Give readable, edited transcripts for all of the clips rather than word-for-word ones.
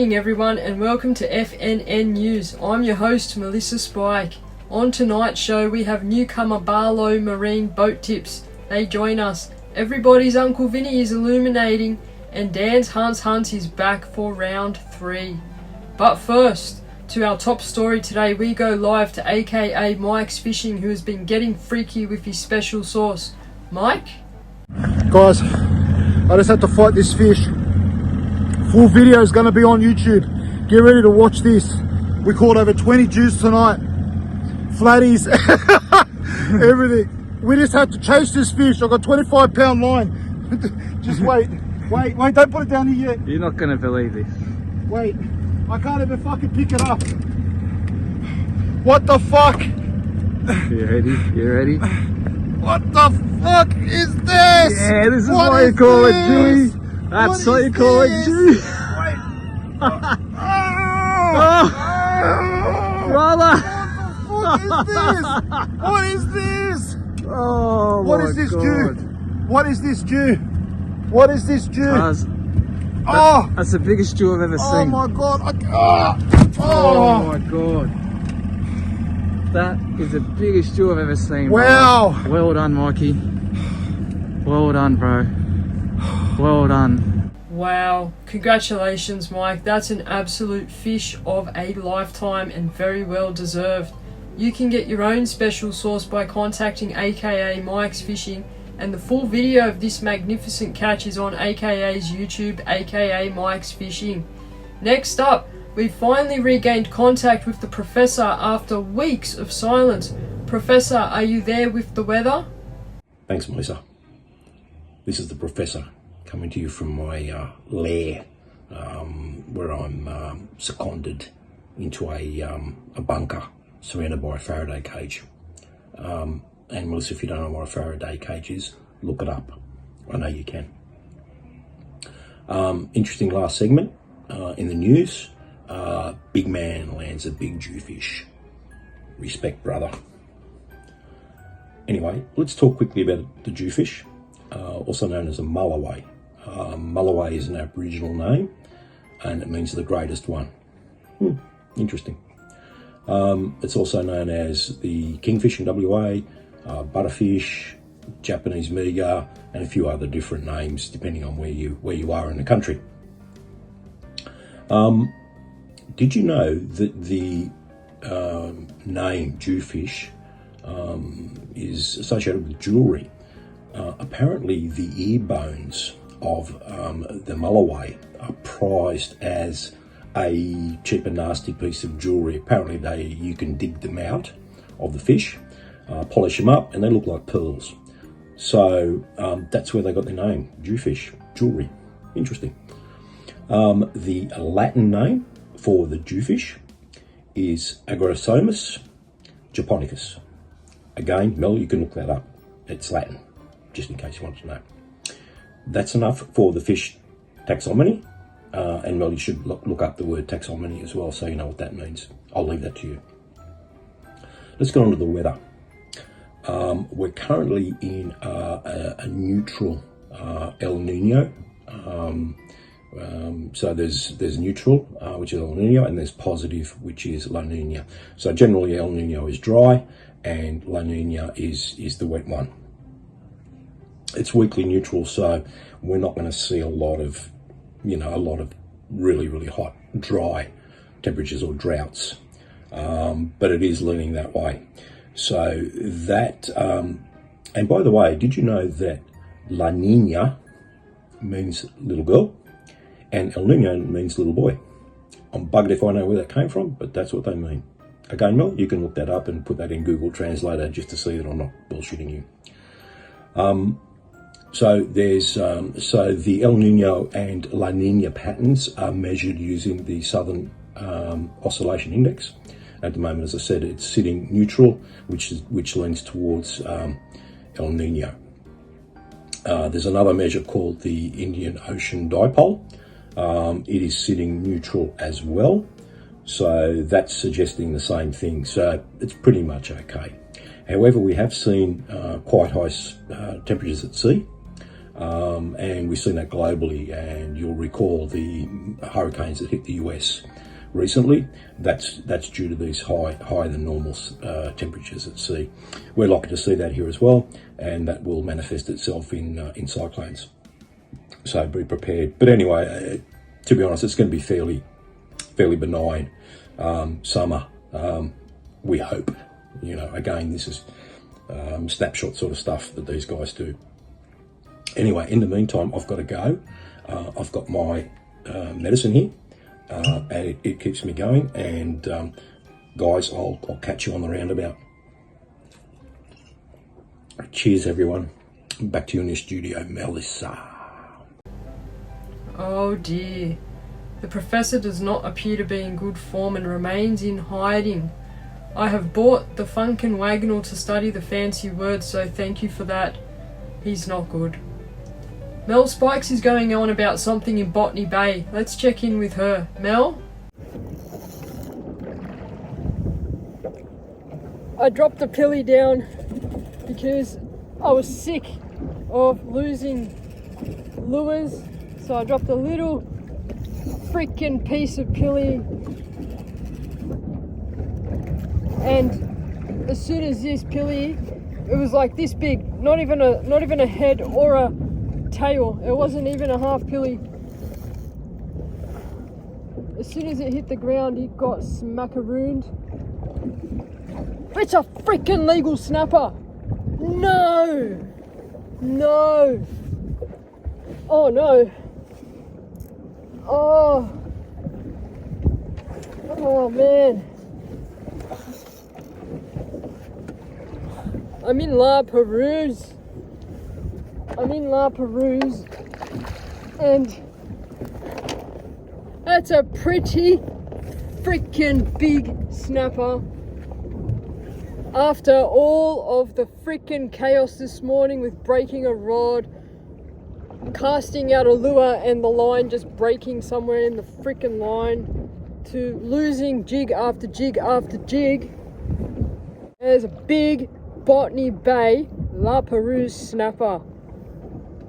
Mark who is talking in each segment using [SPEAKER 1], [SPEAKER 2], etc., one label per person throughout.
[SPEAKER 1] evening everyone and welcome to FNN News. I'm your host Melissa Spike. On tonight's show we have newcomer Barlow Marine Boat Tips. They join us. Everybody's Uncle Vinnie is illuminating and Dan's Hunt is back for round 3. But first, to our top story today, we go live to aka Mike's Fishing, who has been getting freaky with his special sauce. Mike?
[SPEAKER 2] Guys, I just had to fight this fish. Full video is going to be on YouTube. Get ready to watch this. We caught over 20 Jews tonight. Flatties, everything. We just had to chase this fish. I got 25-pound line. Just wait, don't put it down here yet.
[SPEAKER 3] You're not going to believe this.
[SPEAKER 2] Wait, I can't even fucking pick it up. What the fuck?
[SPEAKER 3] You ready? You ready?
[SPEAKER 2] What the fuck is this?
[SPEAKER 3] Yeah, this is why you call it Jewy. That's why you call it Jewy. Brother!
[SPEAKER 2] What is this?
[SPEAKER 3] Oh
[SPEAKER 2] What
[SPEAKER 3] my
[SPEAKER 2] is this,
[SPEAKER 3] God.
[SPEAKER 2] Jew? What is this, Jew? What is this, Jew?
[SPEAKER 3] That's the biggest Jew I've ever seen.
[SPEAKER 2] Oh my God!
[SPEAKER 3] Oh my God! That is the biggest Jew I've ever seen.
[SPEAKER 2] Wow!
[SPEAKER 3] Bro. Well done, Mikey. Well done, bro. Well done.
[SPEAKER 1] Wow, congratulations Mike, that's an absolute fish of a lifetime and very well deserved. You can get your own special sauce by contacting aka Mike's Fishing, and the full video of this magnificent catch is on AKA's YouTube, aka Mike's Fishing. Next up, we finally regained contact with the Professor after weeks of silence. Professor, are you there with the weather?
[SPEAKER 4] Thanks, Melissa. This is the Professor coming to you from my lair, where I'm seconded into a bunker surrounded by a Faraday cage. And Melissa, if you don't know what a Faraday cage is, look it up. I know you can. Interesting last segment in the news. Big man lands a big Jewfish. Respect, brother. Anyway, let's talk quickly about the Jewfish, also known as a mulloway. Mulloway is an Aboriginal name and it means the greatest one. Interesting. It's also known as the kingfish in WA, butterfish, Japanese meager, and a few other different names depending on where you are in the country. Did you know that the name Jewfish is associated with jewellery? Apparently the ear bones of the mulloway are prized as a cheap and nasty piece of jewellery. Apparently you can dig them out of the fish, polish them up, and they look like pearls. So that's where they got their name, Jewfish, jewellery. Interesting. The Latin name for the Jewfish is Agrosomus japonicus. Again, Mel, you can look that up. It's Latin, just in case you want to know. That's enough for the fish taxonomy. And Mel, you should look up the word taxonomy as well, so you know what that means. I'll leave that to you. Let's get on to the weather. We're currently in a neutral El Nino. So there's neutral, which is El Nino, and there's positive, which is La Nina. So generally El Nino is dry and La Nina is the wet one. It's weakly neutral, so we're not going to see a lot of really, really hot, dry temperatures or droughts. But it is leaning that way. So that, and by the way, did you know that La Nina means little girl and El Nino means little boy? I'm bugged if I know where that came from, but that's what they mean. Again, Mel, you can look that up and put that in Google Translator just to see that I'm not bullshitting you. So the El Nino and La Nina patterns are measured using the Southern Oscillation Index. At the moment, as I said, it's sitting neutral, which leans towards El Nino. There's another measure called the Indian Ocean Dipole. It is sitting neutral as well, so that's suggesting the same thing. So it's pretty much okay. However, we have seen quite high temperatures at sea. and we've seen that globally. And you'll recall the hurricanes that hit the US recently. That's due to these higher than normal temperatures at sea. We're likely to see that here as well, and that will manifest itself in cyclones. So be prepared. But anyway, to be honest, it's going to be fairly benign summer. We hope. You know, again, this is snapshot sort of stuff that these guys do. Anyway, in the meantime, I've got to go. I've got my medicine here, and it keeps me going. And guys, I'll catch you on the roundabout. Cheers, everyone. Back to you in the studio, Melissa.
[SPEAKER 1] Oh dear. The professor does not appear to be in good form and remains in hiding. I have bought the Funkin' Wagonal to study the fancy words, so thank you for that. He's not good. Mel Spikes is going on about something in Botany Bay. Let's check in with her. Mel? I dropped the pilly down because I was sick of losing lures, so I dropped a little freaking piece of pilly, and as soon as this pilly, it was like this big, not even a head or a tail. It wasn't even a half pilly. As soon as it hit the ground, it got smackarooned. It's a freaking legal snapper. No. Oh no. Oh man. I'm in La Perouse, and that's a pretty freaking big snapper. After all of the freaking chaos this morning with breaking a rod, casting out a lure and the line just breaking somewhere in the freaking line, to losing jig after jig after jig, there's a big Botany Bay La Perouse snapper.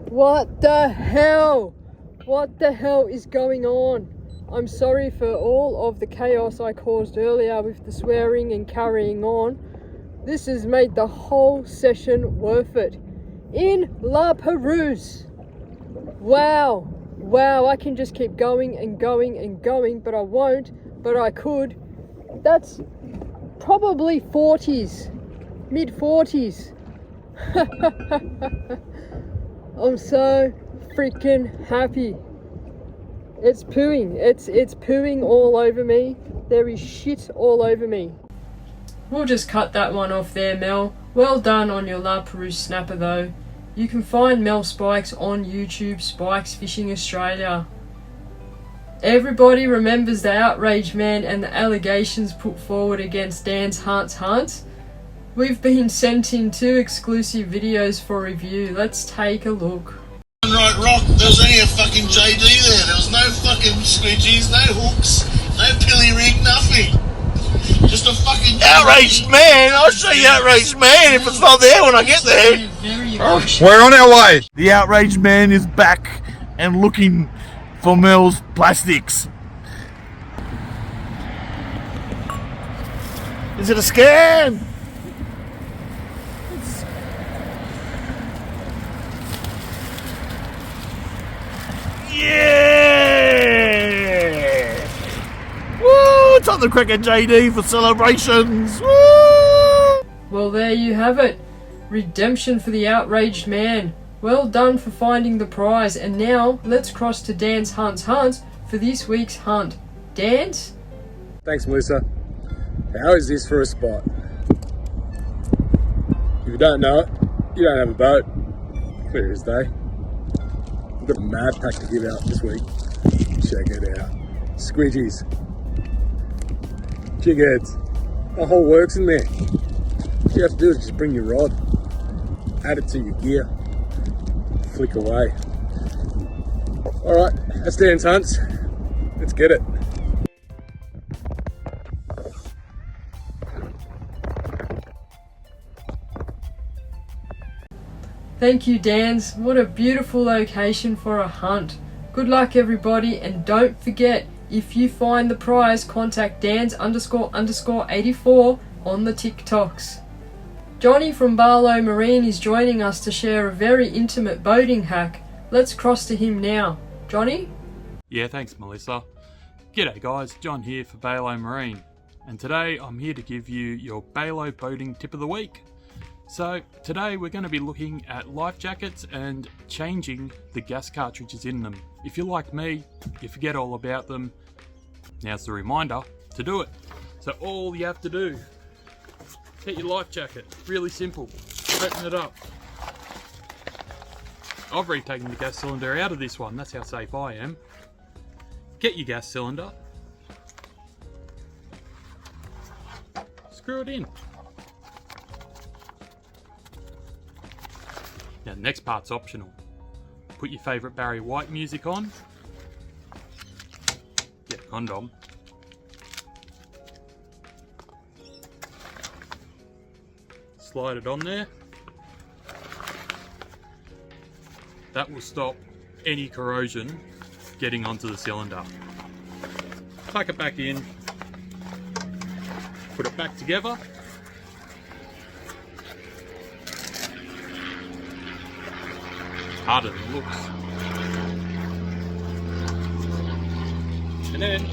[SPEAKER 1] What the hell? What the hell is going on? I'm sorry for all of the chaos I caused earlier with the swearing and carrying on. This has made the whole session worth it. In La Perouse. Wow, I can just keep going and going and going, but I won't, but I could. That's probably 40s, mid 40s. I'm so freaking happy. It's pooing, it's pooing all over me. There is shit all over me. We'll just cut that one off there, Mel. Well done on your La Perouse snapper though. You can find Mel Spikes on YouTube, Spikes Fishing Australia. Everybody remembers the outraged man and the allegations put forward against Dan's Hunt. We've been sent in 2 exclusive videos for review. Let's take a look.
[SPEAKER 5] Right rock, there was only a fucking JD there. There was no fucking squidgies, no hooks, no pilly rig, nothing. Just a fucking outraged man. I'll show you outraged man if it's not there when I get there.
[SPEAKER 2] We're on our way. The outraged man is back and looking for Mel's plastics. Is it a scam? Yeah! Woo! Time to crack a JD for celebrations. Woo!
[SPEAKER 1] Well, there you have it. Redemption for the outraged man. Well done for finding the prize. And now let's cross to Dan's Hunt for this week's hunt. Dan's?
[SPEAKER 3] Thanks, Melissa. How is this for a spot? If you don't know it, you don't have a boat. Clear as day. We've got a mad pack to give out this week. Check it out. Squidgies. Jig heads. The whole works in there. All you have to do is just bring your rod, add it to your gear, flick away. Alright, that's Dan's Hunts. Let's get it.
[SPEAKER 1] Thank you, Dans. What a beautiful location for a hunt. Good luck, everybody, and don't forget, if you find the prize, contact Dans__84 on the TikToks. Johnny from Barlow Marine is joining us to share a very intimate boating hack. Let's cross to him now. Johnny?
[SPEAKER 6] Yeah, thanks Melissa. G'day guys, John here for Barlow Marine, and today I'm here to give you your Barlow boating tip of the week. So today we're going to be looking at life jackets and changing the gas cartridges in them. If you're like me, you forget all about them. Now's the reminder to do it. So all you have to do, get your life jacket, really simple, open it up. I've already taken the gas cylinder out of this one, that's how safe I am. Get your gas cylinder, screw it in. Now the next part's optional. Put your favourite Barry White music on, get a condom, slide it on there. That will stop any corrosion getting onto the cylinder. Tuck it back in, put it back together. Harder than it looks. And then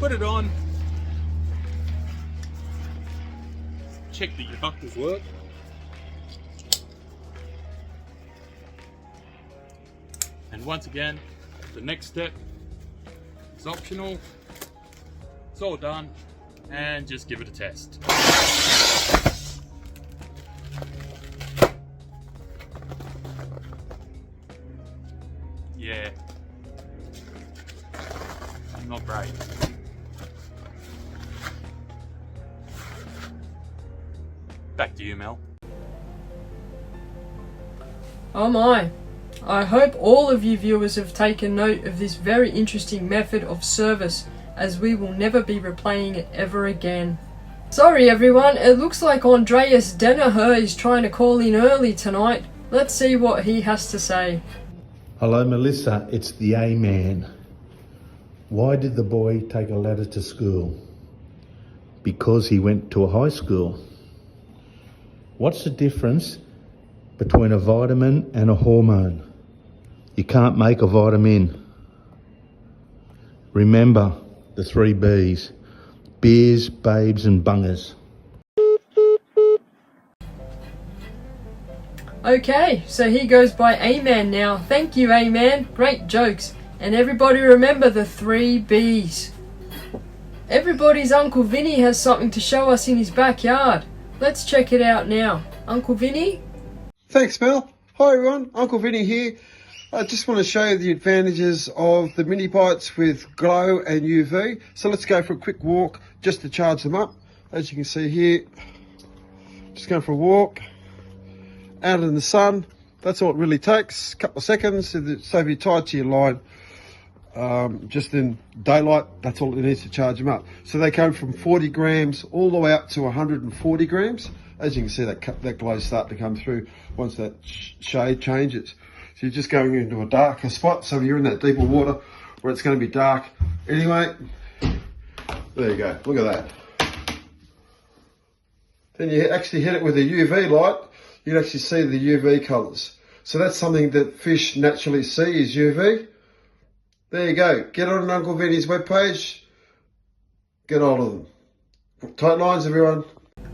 [SPEAKER 6] put it on. Check that your buckles work. And once again, the next step is optional. It's all done, and just give it a test. Yeah, not great. Back to you, Mel.
[SPEAKER 1] Oh my. I hope all of you viewers have taken note of this very interesting method of service, as we will never be replaying it ever again. Sorry everyone, it looks like Andreas Danaher is trying to call in early tonight. Let's see what he has to say.
[SPEAKER 7] Hello Melissa, it's the A-Man. Why did the boy take a ladder to school? Because he went to a high school. What's the difference between a vitamin and a hormone? You can't make a vitamin. Remember the 3 B's. Beers, babes and bungers.
[SPEAKER 1] Okay, so he goes by A-Man now. Thank you, A-Man. Great jokes. And everybody remember the 3 B's. Everybody's Uncle Vinnie has something to show us in his backyard. Let's check it out now. Uncle Vinnie?
[SPEAKER 8] Thanks, Mel. Hi everyone, Uncle Vinnie here. I just want to show you the advantages of the mini bites with glow and UV. So let's go for a quick walk just to charge them up. As you can see here, just going for a walk out in the sun. That's all it really takes, a couple of seconds. So if you're tied to your line, just in daylight, that's all it needs to charge them up. So they go from 40 grams all the way up to 140 grams. As you can see, that glow start to come through once that shade changes. So you're just going into a darker spot. So you're in that deeper water where it's going to be dark. Anyway, there you go. Look at that. Then you actually hit it with a UV light. You can actually see the UV colours. So that's something that fish naturally see is UV. There you go. Get on Uncle Vinnie's webpage. Get hold of them. Tight lines, everyone.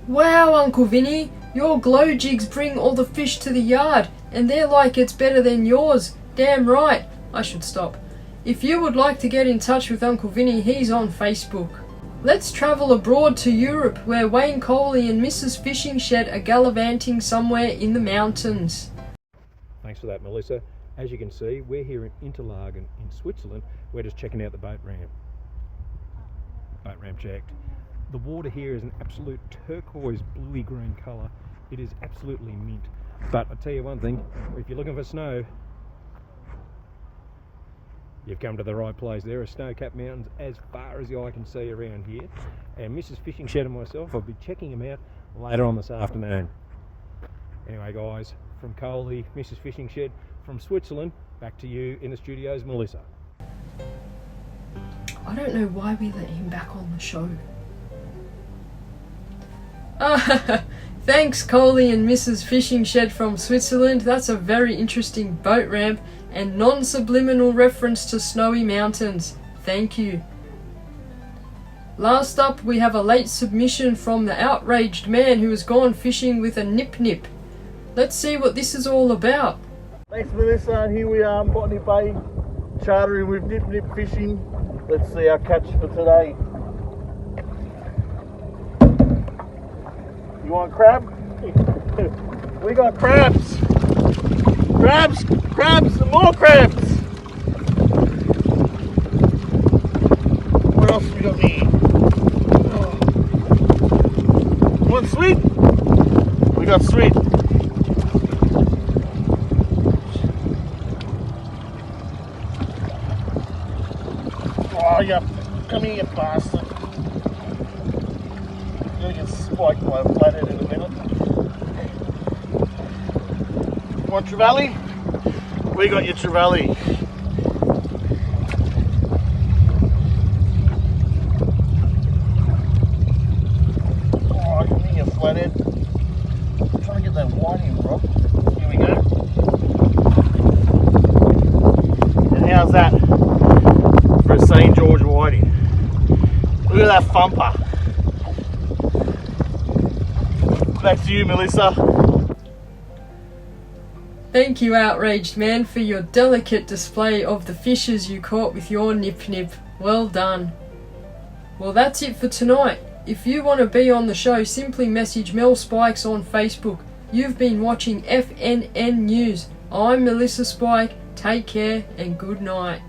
[SPEAKER 1] Wow, Uncle Vinnie, your glow jigs bring all the fish to the yard, and they're like it's better than yours. Damn right. I should stop. If you would like to get in touch with Uncle Vinnie, he's on Facebook. Let's travel abroad to Europe, where Wayne Coley and Mrs. Fishing Shed are gallivanting somewhere in the mountains.
[SPEAKER 9] Thanks for that, Melissa. As you can see, we're here in Interlaken in Switzerland. We're just checking out the boat ramp. Boat ramp checked. The water here is an absolute turquoise bluey green colour. It is absolutely mint. But I tell you one thing, if you're looking for snow, you've come to the right place. There are snow-capped mountains as far as the eye can see around here. And Mrs. Fishing Shed and myself, I'll be checking them out later on this afternoon. Anyway guys, from Cole, the Mrs. Fishing Shed from Switzerland, back to you in the studios, Melissa.
[SPEAKER 1] I don't know why we let him back on the show. Thanks Coley and Mrs. Fishing Shed from Switzerland. That's a very interesting boat ramp and non-subliminal reference to snowy mountains. Thank you. Last up, we have a late submission from the outraged man who has gone fishing with a nip-nip. Let's see what this is all about.
[SPEAKER 10] Thanks Melissa, and here we are in Botany Bay, chartering with nip-nip fishing. Let's see our catch for today. You want crab? We got crabs! Crabs! Crabs! And more crabs! What else we got there? You want sweet? We got sweet. Oh, yeah. Come here, you bastard. You're gonna get spiked by a flathead in a minute. You want trevally? We got your trevally. Oh, come here, you flathead. I'm trying to get that white in, Rob. Here we go. And how's that for a St. George whiting? Look at that thumper. Back to you, Melissa.
[SPEAKER 1] Thank you, outraged man, for your delicate display of the fishes you caught with your nip-nip. Well done. Well, that's it for tonight. If you want to be on the show, simply message melspikes on Facebook. You've been watching FNN News. I'm Melissa Spike. Take care and good night.